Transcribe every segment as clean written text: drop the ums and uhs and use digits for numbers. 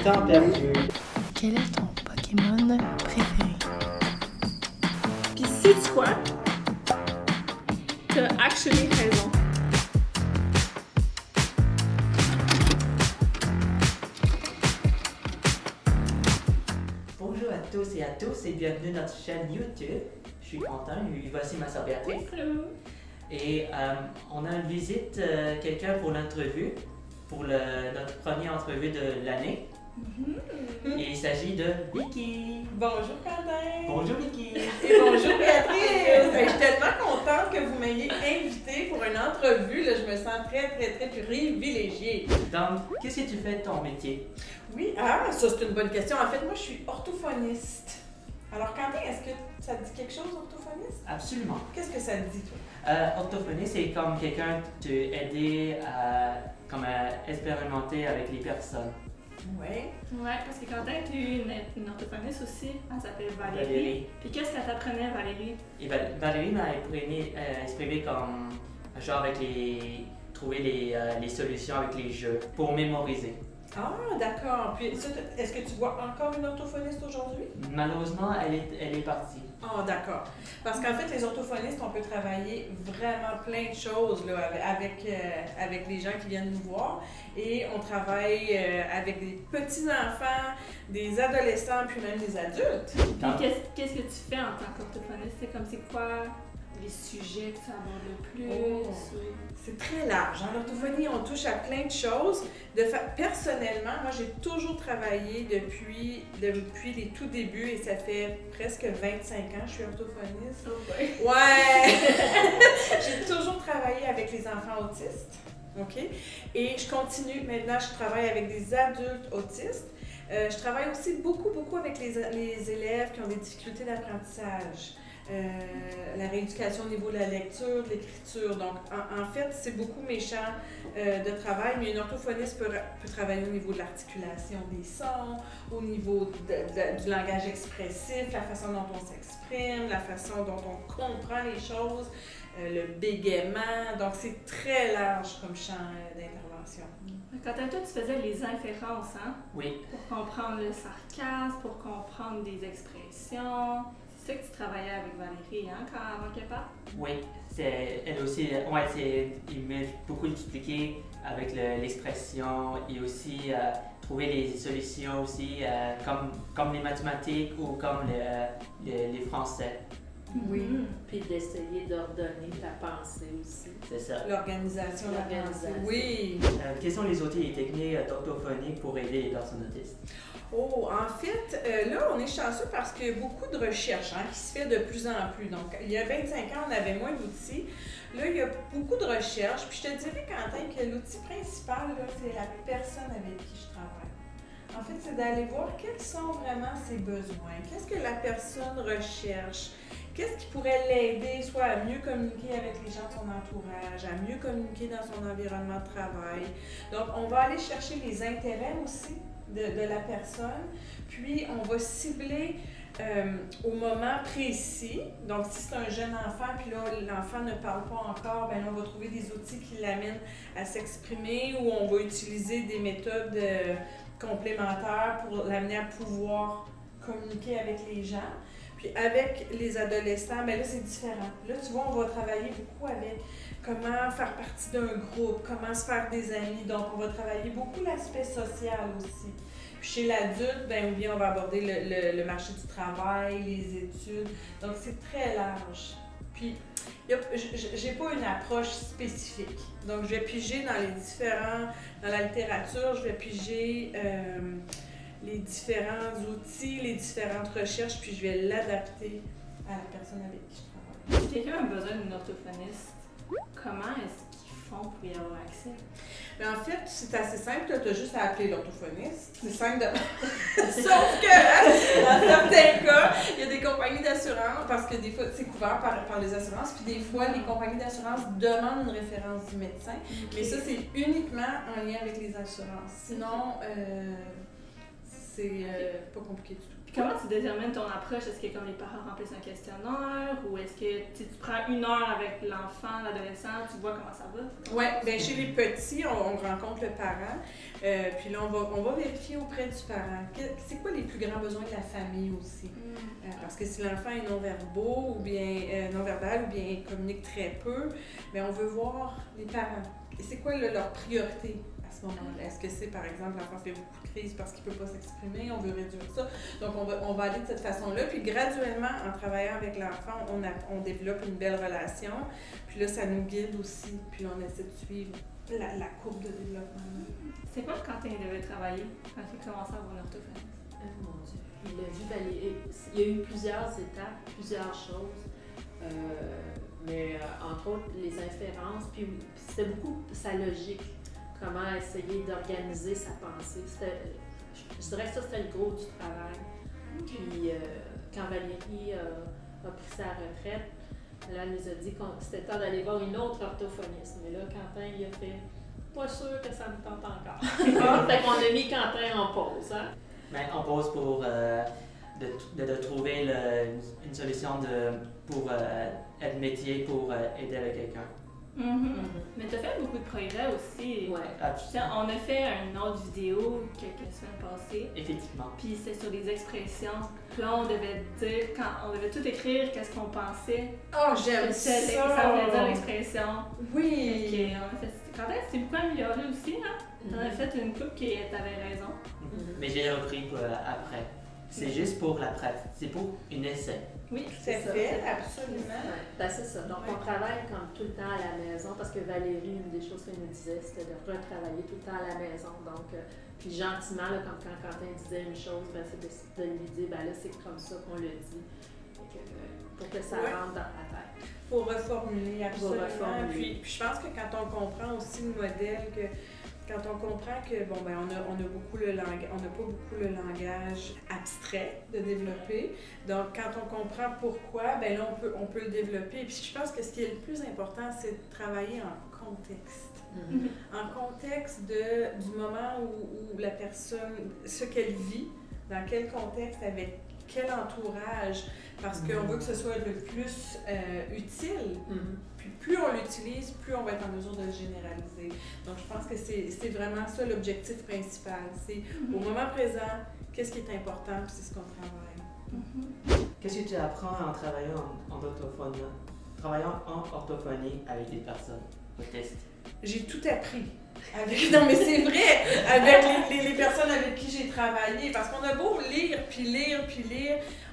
temps perdu. Quel est ton Pokémon préféré? Puis sais-tu quoi? T'as actually raison. Bonjour à tous et bienvenue dans notre chaîne YouTube. Je suis content, voici ma sœur Béatrice. Hello. Et on a une visite, quelqu'un pour l'entrevue, pour notre première entrevue de l'année. Et il s'agit de Vicky. Bonjour Quentin! Bonjour Vicky. Et bonjour Béatrice! Je suis tellement contente que vous m'ayez invitée pour une entrevue. Là, je me sens très privilégiée. Donc, qu'est-ce que tu fais de ton métier? Oui, ça c'est une bonne question. En fait, moi je suis orthophoniste. Alors Quentin, est-ce que ça te dit quelque chose, orthophoniste? Absolument. Qu'est-ce que ça te dit, toi? Orthophoniste, c'est comme quelqu'un qui aider à expérimenter avec les personnes. Oui. Ouais, parce que Quentin, tu es une orthophoniste aussi. Elle s'appelle Valérie. Puis qu'est-ce qu'elle t'apprenait, Valérie? Et Valérie m'a exprimé comme genre trouver les solutions avec les jeux pour mémoriser. Ah, d'accord. Puis ça, est-ce que tu vois encore une orthophoniste aujourd'hui? Malheureusement, elle est partie. Ah, d'accord. Parce qu'en fait, les orthophonistes, on peut travailler vraiment plein de choses là, avec les gens qui viennent nous voir. Et on travaille avec des petits-enfants, des adolescents, puis même des adultes. Puis qu'est-ce que tu fais en tant qu'orthophoniste? C'est quoi les sujets que tu abordes le plus? C'est très large. En orthophonie, on touche à plein de choses. Personnellement, moi, j'ai toujours travaillé depuis les tout débuts et ça fait presque 25 ans que je suis orthophoniste. Ouais! J'ai toujours travaillé avec les enfants autistes. OK? Et je continue. Maintenant, je travaille avec des adultes autistes. Je travaille aussi beaucoup avec les élèves qui ont des difficultés d'apprentissage. La rééducation au niveau de la lecture, de l'écriture. Donc, en fait, c'est beaucoup mes champs de travail, mais une orthophoniste peut travailler au niveau de l'articulation des sons, au niveau du langage expressif, la façon dont on s'exprime, la façon dont on comprend les choses, le bégaiement. Donc, c'est très large comme champ d'intervention. Quand toi, tu faisais les inférences, hein? Oui. Pour comprendre le sarcasme, pour comprendre des expressions. C'est ça que tu travaillais avec Valérie, hein, avant qu'elle parte? Oui, elle aussi, il m'a beaucoup expliqué avec l'expression et aussi trouver les solutions aussi, comme les mathématiques ou comme les français. Oui. Puis d'essayer d'ordonner ta pensée aussi. C'est ça. L'organisation. Oui. Quels sont les outils et techniques d'orthophonie pour aider les personnes autistes? Oh, en fait, là, on est chanceux parce qu'il y a beaucoup de recherches qui se fait de plus en plus. Donc, il y a 25 ans, on avait moins d'outils. Là, il y a beaucoup de recherches. Puis, je te dirais, Quentin, que l'outil principal, là, c'est la personne avec qui je travaille. En fait, c'est d'aller voir quels sont vraiment ses besoins. Qu'est-ce que la personne recherche? Qu'est-ce qui pourrait l'aider, soit à mieux communiquer avec les gens de son entourage, à mieux communiquer dans son environnement de travail. Donc, on va aller chercher les intérêts aussi de la personne, puis on va cibler au moment précis. Donc, si c'est un jeune enfant, puis là, l'enfant ne parle pas encore, bien là, on va trouver des outils qui l'amènent à s'exprimer ou on va utiliser des méthodes complémentaires pour l'amener à pouvoir communiquer avec les gens. Puis avec les adolescents, bien là, c'est différent. Là, tu vois, on va travailler beaucoup avec comment faire partie d'un groupe, comment se faire des amis. Donc, on va travailler beaucoup l'aspect social aussi. Puis chez l'adulte, bien, ou bien on va aborder le marché du travail, les études. Donc, c'est très large. Puis, j'ai pas une approche spécifique. Donc, je vais piger dans la littérature, je vais piger les différents outils, les différentes recherches, puis je vais l'adapter à la personne avec qui je travaille. Si quelqu'un a besoin d'une orthophoniste, comment est-ce qu'ils font pour y avoir accès? Mais en fait, c'est assez simple, tu as juste à appeler l'orthophoniste. C'est simple de... Sauf que, dans certains cas, il y a des compagnies d'assurance, parce que des fois, c'est couvert par les assurances, puis des fois, les compagnies d'assurance demandent une référence du médecin. Okay. Mais ça, c'est uniquement en lien avec les assurances. Sinon, C'est pas compliqué du tout. Puis comment tu détermines ton approche? Est-ce que comme les parents remplissent un questionnaire ou est-ce que tu prends 1 heure avec l'enfant, l'adolescent, tu vois comment ça va? Oui, bien chez les petits, on rencontre le parent, puis là, on va vérifier auprès du parent. C'est quoi les plus grands besoins de la famille aussi? Parce que si l'enfant est non-verbal ou bien il communique très peu, bien on veut voir les parents. Et c'est quoi leur priorité à ce moment-là? Est-ce que c'est, par exemple, l'enfant fait beaucoup de crises parce qu'il ne peut pas s'exprimer, on veut réduire ça? Donc, on va aller de cette façon-là. Puis, graduellement, en travaillant avec l'enfant, on développe une belle relation. Puis là, ça nous guide aussi. Puis là, on essaie de suivre la courbe de développement. C'est quoi quand tu devais travailler, quand tu as commencé à avoir une orthophoniste? Mon Dieu. Il a vu Valérie. Il y a eu plusieurs étapes, plusieurs choses. Mais entre autres, les inférences, puis c'était beaucoup sa logique. Comment essayer d'organiser sa pensée. Je dirais que ça, c'était le gros du travail. Puis, quand Valérie a pris sa retraite, là, elle nous a dit que c'était temps d'aller voir une autre orthophoniste. Mais là, Quentin, il a fait « Pas sûr que ça me tente encore. » Fait qu'on a mis Quentin en pause. Hein? Mais on pose pour de trouver une solution pour être métier, pour aider avec quelqu'un. Mais tu as fait beaucoup de progrès aussi. Ouais. Tiens, on a fait une autre vidéo quelques semaines passées. Effectivement. Puis c'est sur les expressions. Puis là, on devait tout écrire qu'est-ce qu'on pensait. Oh, j'aime ça! Ça voulait dire l'expression. Oui! Fait qu'on a fait, quand même, c'est beaucoup amélioré aussi, hein? T'en as fait une couple qui t'avait raison. Mais j'ai repris après. C'est juste pour la pratique. C'est pour un essai. Oui, C'est fait, absolument. Ouais. Ben, c'est ça. Donc, on travaille comme tout le temps à la maison parce que Valérie, une des choses qu'elle nous disait, c'était de retravailler tout le temps à la maison. Donc, puis gentiment, là, comme quand Quentin disait une chose, ben, c'est de lui dire, ben là, c'est comme ça qu'on le dit. Pour que ça rentre dans la tête. Pour reformuler, absolument. Pour reformuler. Puis je pense que quand on comprend aussi le modèle, quand on comprend que bon ben on a beaucoup le langage, on n'a pas beaucoup le langage abstrait de développer. Donc quand on comprend pourquoi, ben là on peut le développer. Et puis je pense que ce qui est le plus important, c'est de travailler en contexte. En contexte du moment où la personne, ce qu'elle vit, dans quel contexte, avec quel entourage, parce qu'on veut que ce soit le plus utile. Puis plus on l'utilise, plus on va être en mesure de le généraliser. Donc je pense que c'est vraiment ça l'objectif principal. C'est au moment présent, qu'est-ce qui est important, puis c'est ce qu'on travaille. Qu'est-ce que tu apprends en travaillant travaillant en orthophonie avec des personnes autistes? J'ai tout appris. Non, mais c'est vrai, avec les personnes avec qui j'ai travaillé, parce qu'on a beau lire, puis lire,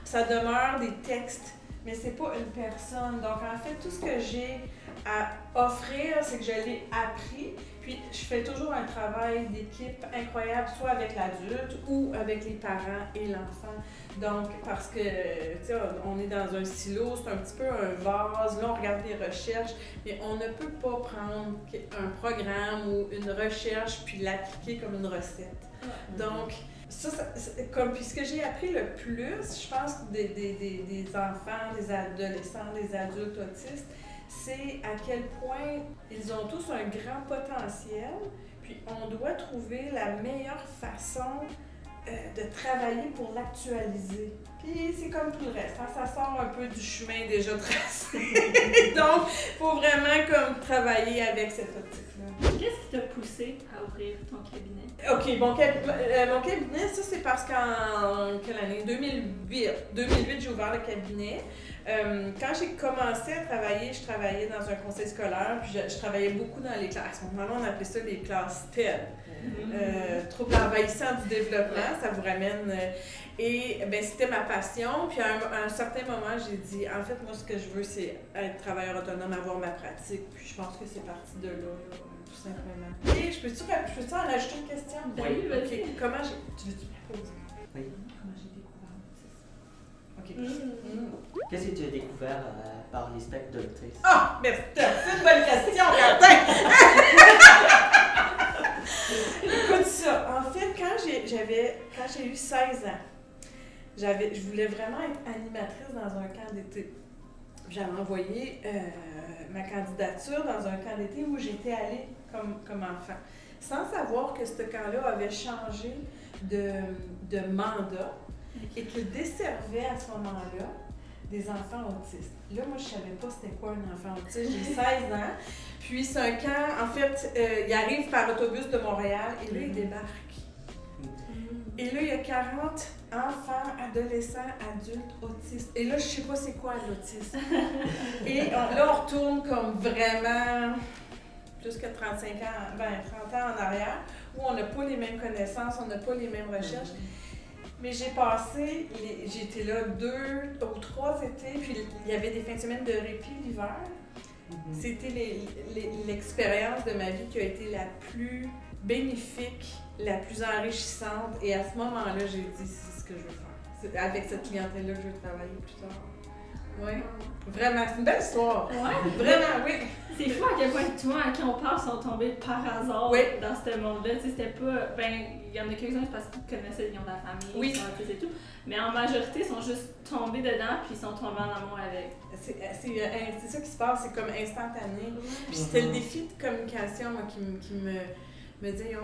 ça demeure des textes, mais c'est pas une personne. Donc, en fait, tout ce que j'ai à offrir, c'est que je l'ai appris, puis je fais toujours un travail d'équipe incroyable, soit avec l'adulte ou avec les parents et l'enfant. Donc, parce que, tu sais, on est dans un silo, c'est un petit peu un vase, là, on regarde des recherches, mais on ne peut pas prendre un programme ou une recherche puis l'appliquer comme une recette. Donc, puis ce que j'ai appris le plus, je pense, des enfants, des adolescents, des adultes autistes, c'est à quel point ils ont tous un grand potentiel, puis on doit trouver la meilleure façon de travailler pour l'actualiser. Puis c'est comme tout le reste, hein, ça sort un peu du chemin déjà tracé. Donc, il faut vraiment comme travailler avec cette optique-là. Qu'est-ce qui t'a poussé à ouvrir ton cabinet? OK, mon cabinet, ça c'est parce qu'en quelle année? 2008, j'ai ouvert le cabinet. Quand j'ai commencé à travailler, je travaillais dans un conseil scolaire, puis je travaillais beaucoup dans les classes. À ce moment-là, on appelait ça les classes TED. Troubles envahissants du développement, ça vous ramène. Et ben, c'était ma passion. Puis à un certain moment, j'ai dit, en fait, moi, ce que je veux, c'est être travailleur autonome, avoir ma pratique. Puis je pense que c'est parti de là, tout simplement. Et je peux-tu en rajouter une question? Oui, vas-y. OK. Comment j'ai... Tu veux-tu me poser? Oui. Comment j'ai découvert l'autisme? OK. Qu'est-ce que tu as découvert par les spectres de l'autisme? Ah! Mais c'est une bonne question, Quentin! Écoute ça. En fait, quand j'ai eu 16 ans, je voulais vraiment être animatrice dans un camp d'été. J'avais envoyé ma candidature dans un camp d'été où j'étais allée comme enfant, sans savoir que ce camp-là avait changé de mandat et qu'il desservait à ce moment-là des enfants autistes. Là, moi, je savais pas c'était quoi un enfant autiste. J'ai 16 ans. Puis c'est un camp, en fait, il arrive par autobus de Montréal et là, il débarque. Et là, il y a 40 enfants, adolescents, adultes, autistes. Et là, je sais pas c'est quoi l'autisme. Et là, on retourne comme vraiment plus que 35 ans, 30 ans en arrière, où on n'a pas les mêmes connaissances, on n'a pas les mêmes recherches. Mais j'ai été là 2 ou 3 étés, puis il y avait des fins de semaine de répit l'hiver. C'était l'expérience de ma vie qui a été la plus bénéfique, la plus enrichissante. Et à ce moment-là, j'ai dit, c'est ce que je veux faire. C'est avec cette clientèle-là que je veux travailler plus tard. Oui, vraiment, c'est une belle histoire. Ouais. Vraiment, oui. C'est fou à quel point toi, à qui on parle, sont tombés par hasard dans ce monde-là. Tu sais, c'était pas. Il y en a quelques-uns parce qu'ils connaissaient le nom de la famille, ils sont autistes et tout. Mais en majorité, ils sont juste tombés dedans puis ils sont tombés en amour avec. C'est ça qui se passe, c'est comme instantané. Puis c'était le défi de communication moi, qui me disait, ils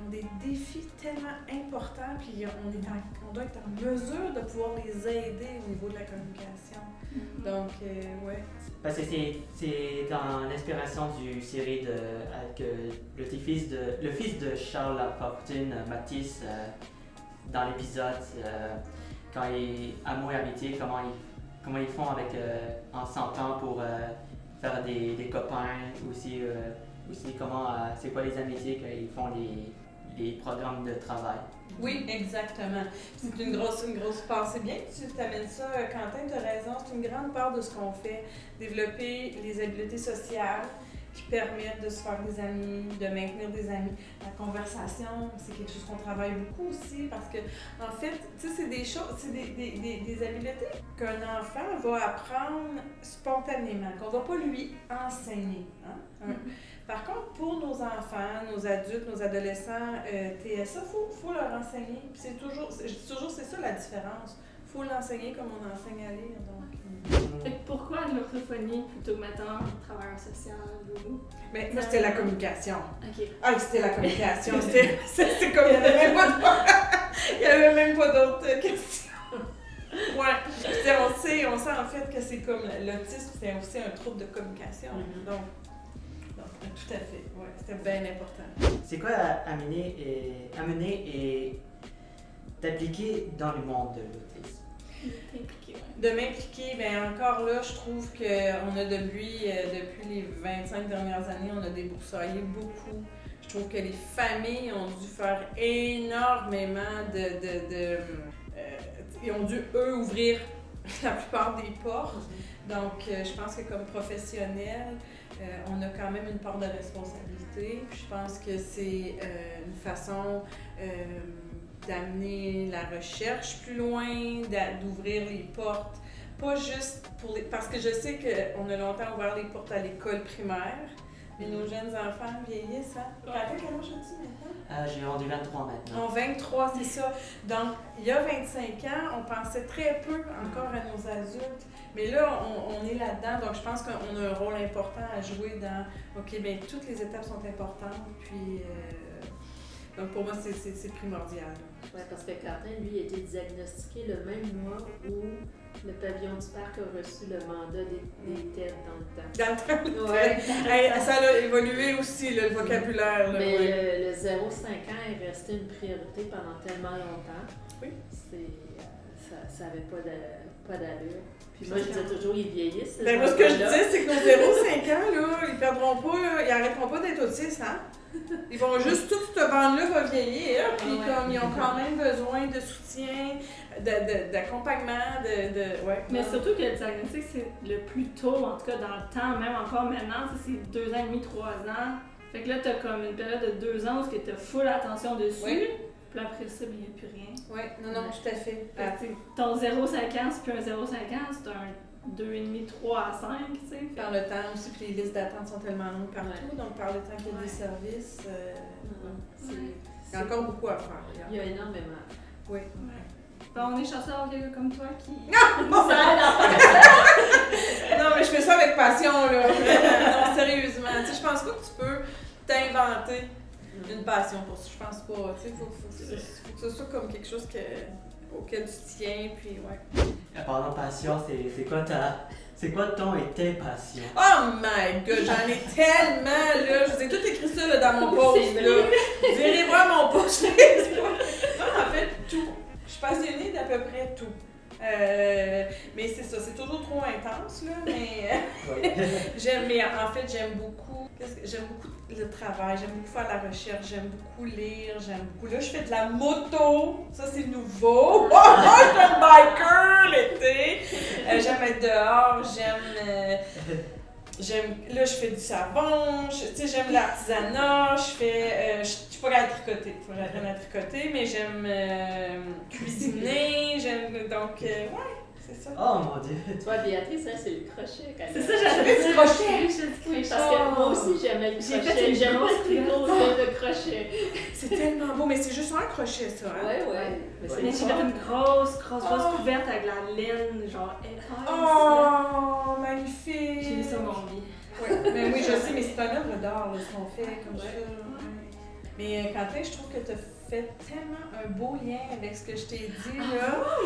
ont des défis tellement importants, puis on doit être en mesure de pouvoir les aider au niveau de la communication. Donc, ouais. Parce que c'est dans l'inspiration du série avec le fils de Charles Lafortune, Mathis, dans l'épisode, quand il Amour et amitié, comment ils font en s'entend pour faire des copains, aussi comment, c'est quoi les amitiés qu'ils font les programmes de travail. Oui, exactement. C'est une grosse part. C'est bien que tu t'amènes ça, Quentin, tu as raison. C'est une grande part de ce qu'on fait. Développer les habiletés sociales qui permettent de se faire des amis, de maintenir des amis. La conversation, c'est quelque chose qu'on travaille beaucoup aussi parce que, en fait, tu sais, c'est des choses, c'est des habiletés qu'un enfant va apprendre spontanément, qu'on ne va pas lui enseigner. Hein? Par contre, pour nos enfants, nos adultes, nos adolescents, TSA, il faut leur enseigner. Puis je dis toujours, c'est ça la différence. Il faut l'enseigner comme on enseigne à lire. Donc, Fait que pourquoi de l'orthophonie plutôt que maintenant travailleur social ou. Mais ça, c'était la communication. Ok. Ah, c'était la communication. C'était comme il n'y avait même pas d'autres questions. Ouais. On sait en fait que c'est comme l'autisme, c'est aussi un trouble de communication. Donc, tout à fait. Ouais, c'était bien important. C'est quoi amener et t'appliquer dans le monde de l'autisme? De m'impliquer, bien encore là, je trouve qu'on a depuis les 25 dernières années, on a déboursoyé beaucoup. Je trouve que les familles ont dû faire énormément ils ont dû, eux, ouvrir la plupart des portes. Donc, je pense que comme professionnels, on a quand même une part de responsabilité. Puis je pense que c'est une façon d'amener la recherche plus loin, d'ouvrir les portes. Pas juste parce que je sais qu'on a longtemps ouvert les portes à l'école primaire, mais nos jeunes enfants vieillissent. Hein? Quel âge as-tu maintenant? J'ai rendu 23 maintenant. 23, c'est ça. Donc, il y a 25 ans, on pensait très peu encore à nos adultes. Mais là, on est là-dedans, donc je pense qu'on a un rôle important à jouer dans OK, bien, toutes les étapes sont importantes, puis donc pour moi, c'est primordial. Oui, parce que Quentin, lui, a été diagnostiqué le même mois où le pavillon du parc a reçu le mandat des TED dans le temps. Dans le temps? Ouais. Hey, ça a évolué aussi, là, le vocabulaire. Là, mais ouais. le 0-5 ans est resté une priorité pendant tellement longtemps. Oui. Ça n'avait pas d'allure. Puis moi, je disais toujours, ils vieillissent. Ben moi, ce que je disais, c'est que nos 0-5 ans, là, ils perdront pas, là, ils arrêteront pas d'être autistes, hein? Ils vont juste, toute cette bande-là va vieillir, puis comme ils ont quand même besoin de soutien, d'accompagnement, ouais. Mais surtout que le diagnostic, c'est le plus tôt, en tout cas dans le temps, même encore maintenant, c'est 2 ans et demi, 3 ans. Fait que là, t'as comme une période de 2 ans où tu as full attention dessus. Oui. Puis après ça, il n'y a plus rien. Oui, non, tout à fait. Ton 0,5 ans, c'est plus un 0,5 ans, c'est un 2,5, 3 à 5, tu sais. Par le temps aussi, puis les listes d'attente sont tellement longues partout, donc par le temps qu'il y a des services, il y a encore beaucoup à faire. Il y a énormément. Oui. Ben, on est chanceux d'avoir quelqu'un comme toi qui Non! nous aide à faire ça. Non, mais je fais ça avec passion, là. Non, sérieusement. Tu sais, je pense pas que tu peux inventé une passion pour ça. Je pense pas. Tu sais, faut que ce soit comme quelque chose auquel tu tiens, puis ouais. Parlant de passion, c'est quoi ton et tes passions? Oh my god, j'en ai tellement, là. Je vous ai tout écrit ça là, dans mon post, là. Vous irez voir mon post Facebook. Non, en fait, tout. Je suis passionnée d'à peu près tout. Mais c'est ça, c'est toujours trop intense, là, mais j'aime beaucoup le travail, j'aime beaucoup faire la recherche, j'aime beaucoup lire, j'aime beaucoup. Là, je fais de la moto, ça c'est nouveau. Oh, je suis un biker l'été. J'aime être dehors, là, je fais du savon, j'aime l'artisanat, je suis pas capable de tricoter, faut que j'apprenne à tricoter, mais j'aime cuisiner, donc, ouais, c'est ça. Oh mon Dieu! Toi, Béatrice, c'est le crochet quand même. C'est ça, j'avais du crochet! Oui, parce que moi aussi, j'aimais le crochet, j'aime pas le tricot, j'aime le crochet. C'est tellement beau, mais c'est juste un crochet, ça, hein? Ouais. Mais j'ai fait une grosse couverte avec la laine, genre épaisse. Oh, magnifique! J'ai mis ça mon lit. Ouais, mais oui, je sais, mais c'est un œuvre d'art, ce qu'on fait comme ça. Mais Quentin, je trouve que tu as fait tellement un beau lien avec ce que je t'ai dit, là.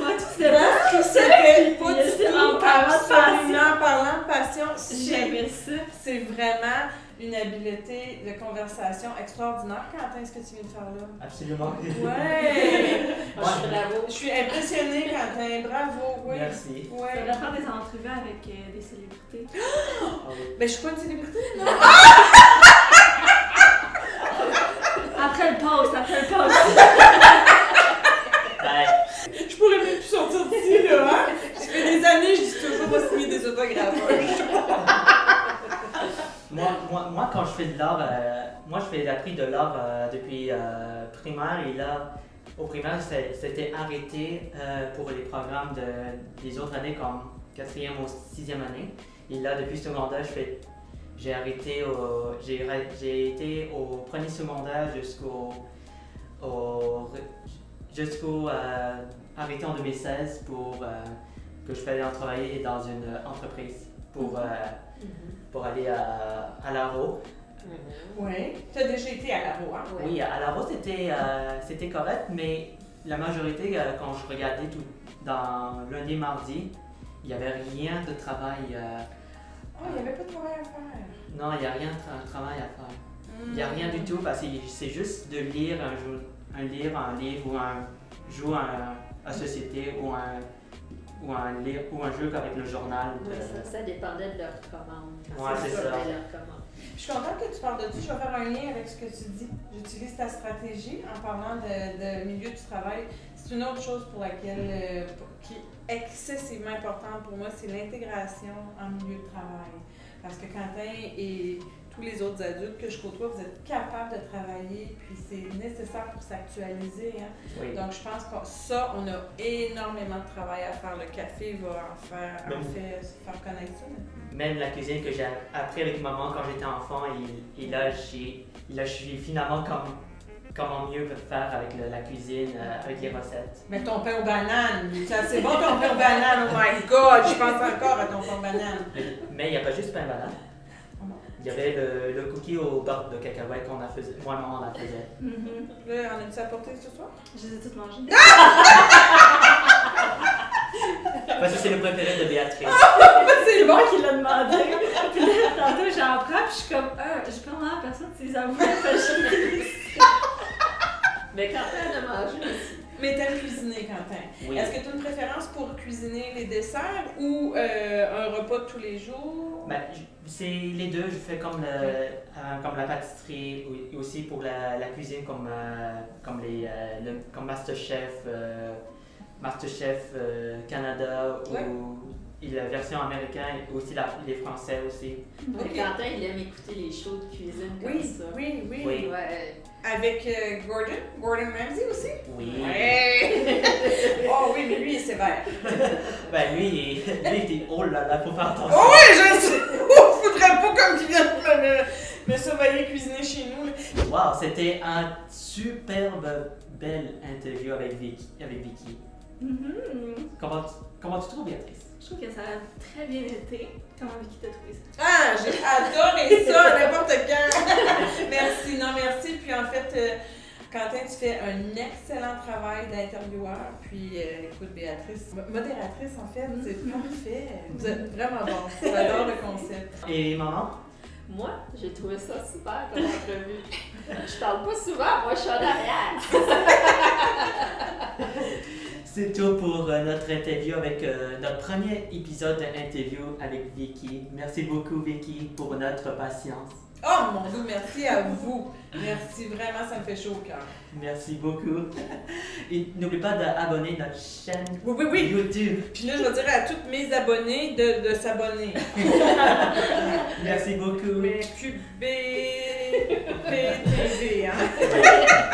Moi, tout c'était pas C'était pas du tout en parlant de passion. J'aimais ça. C'est vraiment une habileté de conversation extraordinaire. Quentin, ce que tu viens de faire là? Absolument. Ouais! Bravo. Je suis impressionnée, Quentin. Bravo, oui. Merci. On Ouais. va faire des entrevues avec des célébrités. Ben, je suis pas une célébrité, non? Après le post. Ben, Je pourrais même plus sortir d'ici, là, hein? Ça fait des années, je dis toujours pas signer des autographes. moi, quand je fais de l'art, moi, je fais appris de l'art depuis primaire, et là, au primaire, c'était arrêté pour les programmes des autres années, comme 4e ou 6e année. Et là, depuis secondaire, j'ai été au premier secondaire jusqu'au arrêté en 2016 pour que je faisais travailler dans une entreprise pour aller à l'Aro. Oui. Tu as déjà été à l'Aro, hein? Oui, à l'Aro, c'était correct, mais la majorité, quand je regardais tout dans lundi, mardi, il n'y avait rien de travail. Il n'y avait pas de travail à faire. Non, il n'y a rien de travail à faire. Il n'y a rien du tout, parce que c'est juste de lire un livre jouer à société ou un jeu avec le journal. Ça dépendait de leur commande. Ouais, c'est ça. Je suis contente que tu parles de ça. Je vais faire un lien avec ce que tu dis. J'utilise ta stratégie en parlant de milieu du travail. C'est une autre chose pour laquelle qui est excessivement importante pour moi, c'est l'intégration en milieu de travail. Parce que Quentin et tous les autres adultes que je côtoie, vous êtes capables de travailler, puis c'est nécessaire pour s'actualiser. Hein? Oui. Donc je pense que ça, on a énormément de travail à faire. Le café va en faire connaître ça. Même la cuisine que j'ai appris avec maman quand j'étais enfant, et là, je suis finalement comment mieux faire avec la cuisine, avec les recettes. Mais ton pain aux bananes, c'est bon ton pain aux bananes, oh my god, je pense encore à ton pain aux bananes. Mais il n'y a pas juste pain aux bananes. Il y avait le cookie au beurre de cacahuète qu'on a fait, moi et maman on la faisait. Là, en as-tu apporté ce soir? Je les ai toutes mangées. Parce que c'est le préféré de Béatrice. C'est moi qui l'a demandé. Puis là, tantôt, j'en prends, puis je suis comme, je peux demander à personne de ses avoués. Mais Quentin a mangé aussi. Mais t'aimes cuisiner, Quentin. Oui. Est-ce que tu as une préférence pour cuisiner les desserts ou un repas de tous les jours? Ben, c'est les deux. Je fais comme la pâtisserie, et aussi pour la cuisine comme MasterChef, Canada, ou la version américaine, et aussi les Français aussi. Okay. Quentin, il aime écouter les shows de cuisine comme ça. Oui. Ouais. Avec Gordon Ramsay aussi? Oui. Ouais. Oh oui, mais lui, il est sévère. Ben lui, il était oh là là, faut faire attention. Oh oui, je sais. Faudrait pas comme qu'il vienne me surveiller cuisiner chez nous. Wow, c'était un superbe belle interview avec Vicky. Comment tu trouves, Béatrice? Je Je trouve que ça a très bien été. Comment Vicky t'a trouvé ça? Ah, j'ai adoré ça, n'importe quand! Merci, non merci. Puis en fait, Quentin, tu fais un excellent travail d'intervieweur. Puis écoute, Béatrice, modératrice en fait, c'est parfait. Vous êtes vraiment bon. J'adore le concept. Et maman? Moi, j'ai trouvé ça super comme entrevue. Je parle pas souvent, moi je suis en arrière. C'est tout pour notre interview avec notre premier épisode d'interview avec Vicky. Merci beaucoup Vicky pour notre patience. Oh mon Dieu, merci à vous. Merci, vraiment, ça me fait chaud au cœur. Merci beaucoup. Et n'oublie pas d'abonner notre chaîne Oui. YouTube. Puis là, je vais dire à tous mes abonnés de s'abonner. Merci beaucoup. Mais QB, PTV, hein?